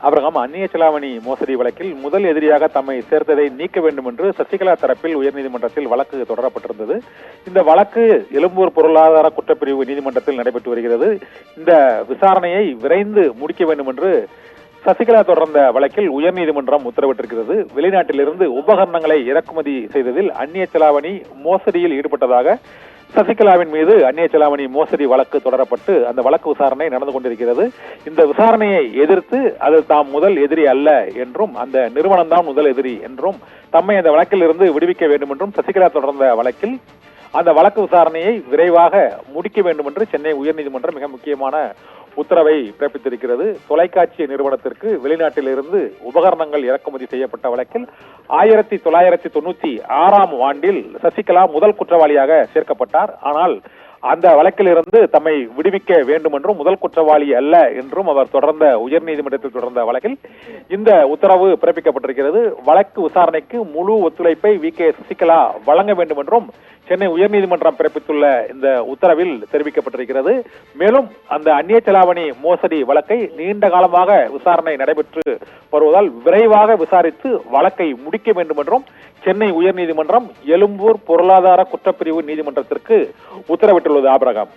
Abraham, அந்நிய செலாவணி மோசடி வழக்கில் முதல் எதிரியாக தம்மை சேர்த்ததை நீக்க வேண்டும் என்று சசிகலா தரப்பில் உயர்நீதிமன்றத்தில் வழக்கு தொடரப்பட்டிருந்தது. இந்த வழக்கு எழும்பூர் பொருளாதார குற்றப்பிரிவு நீதிமன்றத்தில் நடைபெற்று வருகிறது. இந்த விசாரணையை விரைந்து முடிக்க வேண்டும் என்று சசிகலா தொடர்ந்த வழக்கில் உயர்நீதிமன்றம் உத்தரவிட்டிருக்கிறது. வெளிநாட்டிலிருந்து உபகரணங்களை இறக்குமதி செய்ததில் அந்நிய செலாவணி மோசடியில் ஈடுபட்டதாக சசிகலாவின் மீது அந்நிய செலாவணி மோசடி வழக்கு தொடரப்பட்டு அந்த வழக்கு விசாரணை நடந்து கொண்டிருக்கிறது. இந்த விசாரணையை எதிர்த்து அது தாம் முதல் எதிரி அல்ல என்றும் அந்த நிறுவனம் தான் முதல் எதிரி என்றும் தம்மை அந்த வழக்கில் இருந்து விடுவிக்க வேண்டும் என்றும் சசிகலா தொடர்ந்த வழக்கில் அந்த வழக்கு விசாரணையை விரைவாக முடிக்க வேண்டும் என்று சென்னை உயர்நீதிமன்றம் மிக முக்கியமான உத்தரவை பிறப்பித்திருக்கிறது. தொலைக்காட்சி நிறுவனத்திற்கு வெளிநாட்டிலிருந்து உபகரணங்கள் இறக்குமதி செய்யப்பட்ட வழக்கில் 1996 ஆண்டில் சசிகலா முதல் குற்றவாளியாக சேர்க்கப்பட்டார். ஆனால் அந்த வழக்கிலிருந்து தம்மை விடுவிக்க வேண்டும் என்றும் முதல் குற்றவாளி அல்ல என்றும் அவர் தொடர்ந்த உயர்நீதிமன்றத்தில் தொடர்ந்த வழக்கில் இந்த உத்தரவு பிறப்பிக்கப்பட்டிருக்கிறது. வழக்கு விசாரணைக்கு முழு ஒத்துழைப்பை வி.கே. சசிகலா வழங்க வேண்டும் என்றும் சென்னை உயர்நீதிமன்றம் பிறப்பித்துள்ள இந்த உத்தரவில் தெரிவிக்கப்பட்டிருக்கிறது. மேலும் அந்த அந்நிய செலாவணி மோசடி வழக்கை நீண்ட காலமாக விசாரணை நடைபெற்று வருவதால் விரைவாக விசாரித்து வழக்கை முடிக்க வேண்டும் என்றும் சென்னை உயர்நீதிமன்றம் எழும்பூர் பொருளாதார குற்றப்பிரிவு நீதிமன்றத்திற்கு உத்தரவிட்டுள்ளது. ஆபிரகாம்.